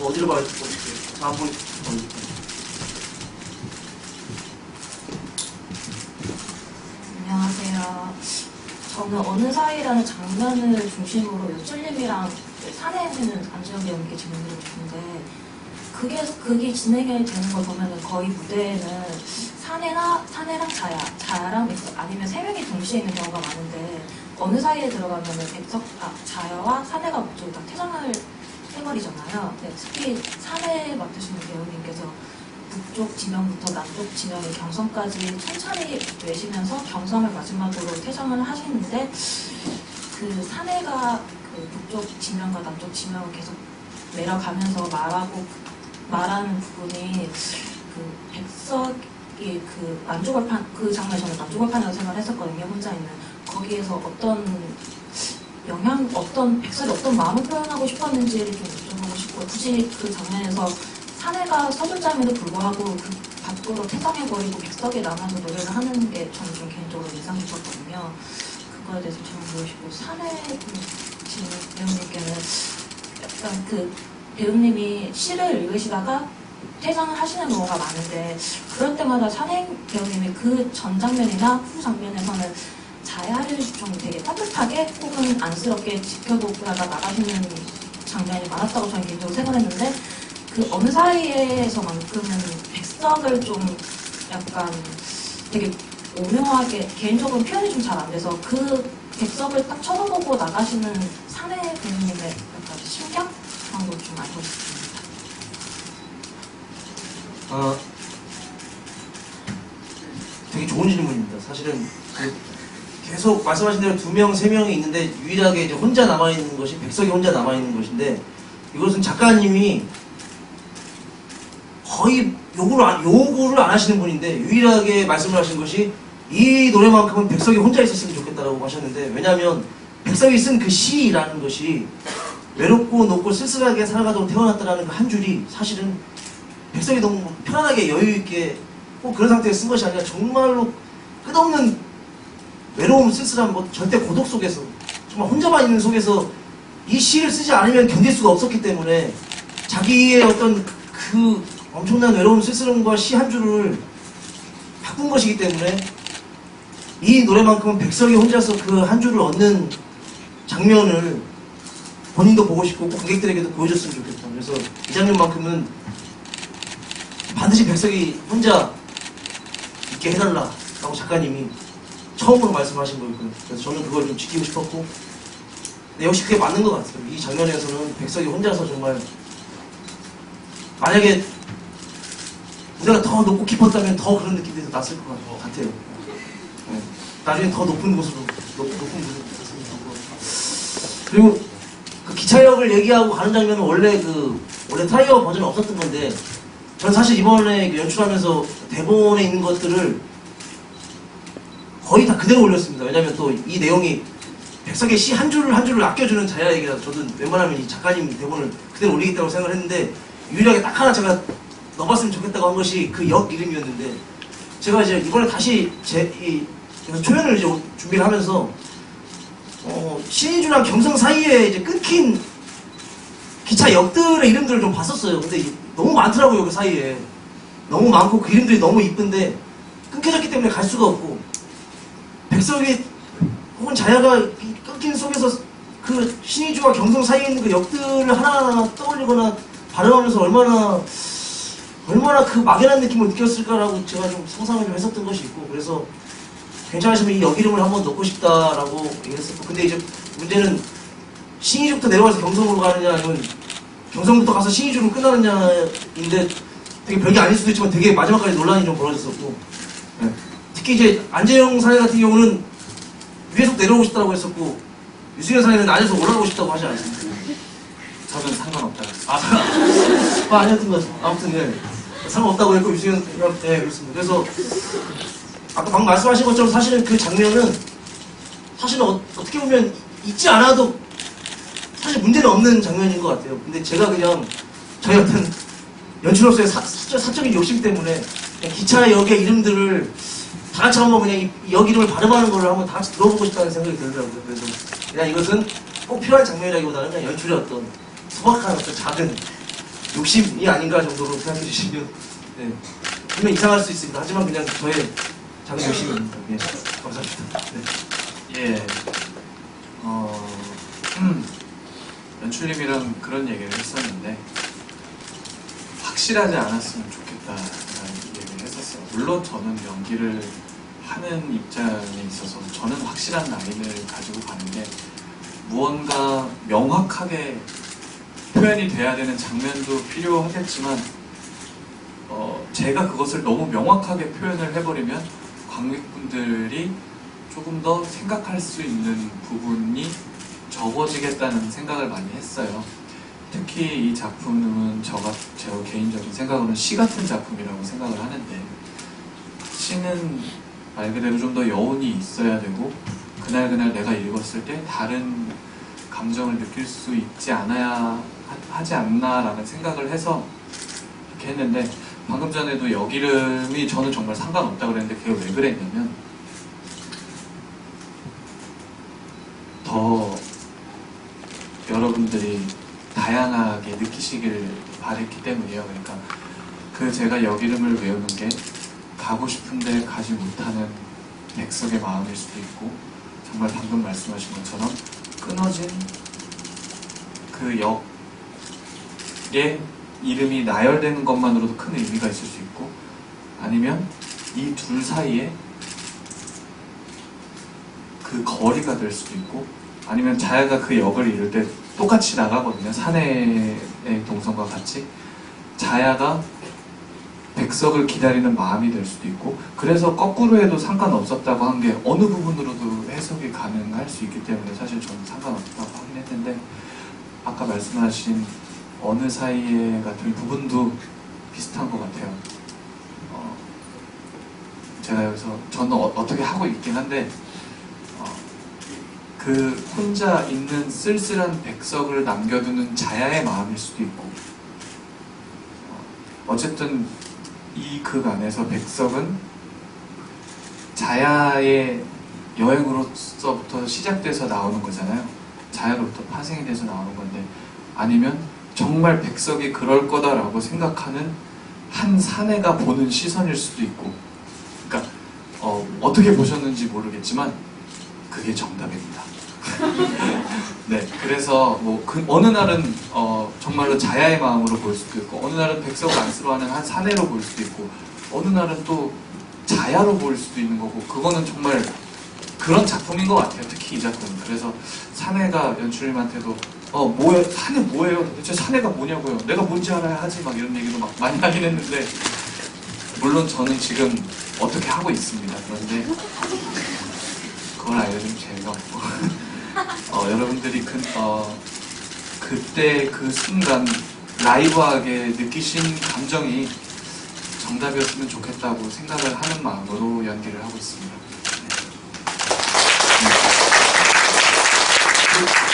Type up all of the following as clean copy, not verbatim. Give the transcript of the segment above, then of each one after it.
어디로 가야 될지 자, 한번 안녕하세요. 저는 어느 사이라는 장면을 중심으로 요철님이랑 산에는 안지영 배우님께 질문드리고 싶은데 그게 진행이 되는 걸 보면은 거의 무대에는 사내랑 자야랑 백석 아니면 세 명이 동시에 있는 경우가 많은데 어느 사이에 들어가면은 자야와 사내가 목적이 다 퇴장을 해버리잖아요. 네, 특히 사내 맡으시는 배우님께서 북쪽 지명부터 남쪽 지명의 경성까지 천천히 내시면서 경성을 마지막으로 퇴장을 하시는데 그 사내가 그 북쪽 지명과 남쪽 지명을 계속 내려가면서 말하는 부분이 그 백석이 그 만주골판 그 장면에 저는 만주골판이라고 생각을 했었거든요. 혼자 있는 거기에서 백설이 어떤 마음을 표현하고 싶었는지를 좀 여쭤보고 싶고 굳이 그 장면에서 사내가 서둘잠에도 불구하고 그 밖으로 퇴장해버리고 백석에 남아서 노래를 하는 게 저는 좀 개인적으로 인상 깊었거든요. 그거에 대해서 질문드리고 싶고 사내 지금 배우님께는 약간 그 배우님이 시를 읽으시다가 퇴장을 하시는 경우가 많은데 그럴 때마다 사내 배우님이 그 전 장면이나 후 장면에서는 자야를 좀 되게 따뜻하게 혹은 안쓰럽게 지켜보다가 나가시는 장면이 많았다고 저는 개인적으로 생각했는데 그 어느 사이에서만큼은 백석을 좀 약간 되게 오묘하게 개인적으로 표현이 좀 잘 안 돼서 그 백석을 딱 쳐다보고 나가시는 사내 배우님의 약간 심경? 그런 걸 좀 알고 싶습니다. 되게 좋은 질문입니다. 사실은 계속 말씀하신 대로 2명, 3명이 있는데 유일하게 이제 혼자 남아있는 것이 백석이 혼자 남아있는 것인데 이것은 작가님이 거의 요구를 안 하시는 분인데 유일하게 말씀을 하신 것이 이 노래만큼은 백석이 혼자 있었으면 좋겠다라고 하셨는데 왜냐하면 백석이 쓴 그 시라는 것이 외롭고 높고 쓸쓸하게 살아가도록 태어났다라는 그 한 줄이 사실은 백석이 너무 편안하게 여유있게 꼭 그런 상태에 쓴 것이 아니라 정말로 끝없는 외로움, 쓸쓸함, 절대 고독 속에서 정말 혼자만 있는 속에서 이 시를 쓰지 않으면 견딜 수가 없었기 때문에 자기의 어떤 그 엄청난 외로움, 쓸쓸함과 시 한 줄을 바꾼 것이기 때문에 이 노래만큼은 백석이 혼자서 그 한 줄을 얻는 장면을 본인도 보고 싶고 꼭 관객들에게도 보여줬으면 좋겠다. 그래서 이 장면만큼은 반드시 백석이 혼자 있게 해달라라고 작가님이 처음으로 말씀하신 거였거든요. 그래서 저는 그걸 좀 지키고 싶었고 근데 역시 그게 맞는 것 같아요. 이 장면에서는 백석이 혼자서 정말 만약에 무대가 더 높고 깊었다면 더 그런 느낌이 더 났을 것 같아요. 네. 나중에 더 높은 곳으로 높은 곳으로 갔으면 좋고 그리고 그 기차역을 얘기하고 가는 장면은 원래 트라이어 버전은 없었던 건데 저는 사실 이번에 연출하면서 대본에 있는 것들을 거의 다 그대로 올렸습니다. 왜냐면 또 이 내용이 백석의 시 한 줄을 아껴주는 자야 얘기라서 저도 웬만하면 이 작가님 대본을 그대로 올리겠다고 생각을 했는데 유일하게 딱 하나 제가 넣어봤으면 좋겠다고 한 것이 그 역 이름이었는데 제가 이제 이번에 다시 초연을 이제 준비를 하면서 신의주랑 경성 사이에 이제 끊긴 기차 역들의 이름들을 좀 봤었어요. 근데 너무 많더라고요. 그 사이에 너무 많고 그 이름들이 너무 이쁜데 끊겨졌기 때문에 갈 수가 없고 백석이 혹은 자야가 끊긴 속에서 그 신의주와 경성 사이에 있는 그 역들을 하나하나 떠올리거나 발음하면서 얼마나 그 막연한 느낌을 느꼈을까라고 제가 좀 상상을 좀 했었던 것이 있고 그래서 괜찮으시면 이 역 이름을 한번 넣고 싶다라고 얘기했었고 근데 이제 문제는 신의주부터 내려가서 경성으로 가느냐 아니면 경성부터 가서 신의주로 끝나느냐인데 되게 별게 아닐 수도 있지만 되게 마지막까지 논란이 좀 벌어졌었고 네. 특히 이제 안재영 사내 같은 경우는 위에서 내려오고 싶다고 했었고 유승현 사내는 아래에서 올라가고 싶다고 하지 않습니까? 저는 상관없다. 아니었던 것 같아요. 아무튼 네. 상관없다고 했고 유승현 네 그렇습니다. 그래서 아까 방금 말씀하신 것처럼 사실은 그 장면은 사실은 어떻게 보면 잊지 않아도 사실 문제는 없는 장면인 것 같아요. 근데 제가 그냥 저희 어떤 연출로서의 사적인 욕심 때문에 그냥 기차역의 이름들을 다 같이 한번 그냥 역 이름을 발음하는 걸 한번 다 같이 들어보고 싶다는 생각이 들더라고요. 그래서 그냥 이것은 꼭 필요한 장면이라기보다는 그냥 연출의 어떤 소박한 어떤 작은 욕심이 아닌가 정도로 생각해 주시면 네. 분명 이상할 수 있습니다. 하지만 그냥 저의 작은 욕심입니다. 예. 감사합니다. 네. 예. 연출님이랑 그런 얘기를 했었는데 확실하지 않았으면 좋겠다라는 얘기를 했었어요. 물론 저는 연기를 하는 입장에 있어서 저는 확실한 라인을 가지고 가는데 무언가 명확하게 표현이 돼야 되는 장면도 필요하겠지만 제가 그것을 너무 명확하게 표현을 해버리면 관객분들이 조금 더 생각할 수 있는 부분이 적어지겠다는 생각을 많이 했어요. 특히 이 작품은 제 개인적인 생각으로는 시 같은 작품이라고 생각을 하는데 시는 말 그대로 좀 더 여운이 있어야 되고 그날 내가 읽었을 때 다른 감정을 느낄 수 있지 않아야 하지 않나라는 생각을 해서 이렇게 했는데 방금 전에도 여기름이 저는 정말 상관없다고 그랬는데 그게 왜 그랬냐면 더 여러분들이 다양하게 느끼시길 바랬기 때문이에요. 그러니까 제가 여기름을 외우는 게 가고 싶은데 가지 못하는 백석의 마음일 수도 있고 정말 방금 말씀하신 것처럼 끊어진 그 역의 이름이 나열되는 것만으로도 큰 의미가 있을 수 있고 아니면 이 둘 사이에 그 거리가 될 수도 있고 아니면 자야가 그 역을 이룰 때 똑같이 나가거든요. 사내의 동선과 같이 자야가 백석을 기다리는 마음이 될 수도 있고 그래서 거꾸로 해도 상관없었다고 한 게 어느 부분으로도 해석이 가능할 수 있기 때문에 사실 저는 상관없다고 하긴 했는데 아까 말씀하신 어느 사이에 같은 부분도 비슷한 것 같아요. 제가 여기서 저는 어떻게 하고 있긴 한데 그 혼자 있는 쓸쓸한 백석을 남겨두는 자야의 마음일 수도 있고 어쨌든 이 극 안에서 백석은 자야의 여행으로서부터 시작돼서 나오는 거잖아요. 자야로부터 파생이 돼서 나오는 건데 아니면 정말 백석이 그럴 거다라고 생각하는 한 사내가 보는 시선일 수도 있고 그러니까 어떻게 보셨는지 모르겠지만 그게 정답입니다. 네, 그래서 어느 날은 정말로 자야의 마음으로 볼 수도 있고 어느 날은 백석을 안쓰러워하는 한 사내로 볼 수도 있고 어느 날은 또 자야로 볼 수도 있는 거고 그거는 정말 그런 작품인 것 같아요. 특히 이 작품은. 그래서 사내가 연출님한테도 뭐예요? 사내 뭐예요? 도대체 사내가 뭐냐고요? 내가 뭔지 알아야 하지 막 이런 얘기도 막 많이 하긴 했는데 물론 저는 지금 어떻게 하고 있습니다. 그런데 그걸 알려주면 재미가 없고 여러분들이 그때 그 순간 라이브하게 느끼신 감정이 정답이었으면 좋겠다고 생각을 하는 마음으로 연기를 하고 있습니다.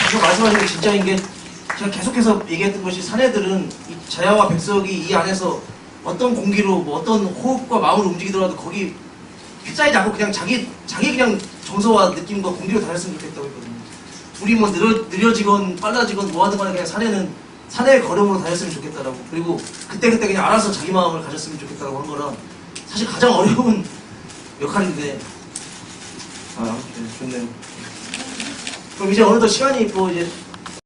지금 말씀하신 게 진짜인 게 제가 계속해서 얘기했던 것이 사내들은 이 자야와 백석이 이 안에서 어떤 공기로 어떤 호흡과 마음으로 움직이더라도 거기 휩싸이지 않고 그냥 자기 그냥 정서와 느낌과 공기로 다녔으면 좋겠다고 했거든요. 둘이 느려지건 빨라지건 뭐하든 간에 그냥 사내는 사내의 걸음으로 다녔으면 좋겠다라고 그리고 그때 그냥 알아서 자기 마음을 가졌으면 좋겠다라고 한 거라 사실 가장 어려운 역할인데 네, 좋네요. 그럼 이제 어느덧 시간이 있고 이제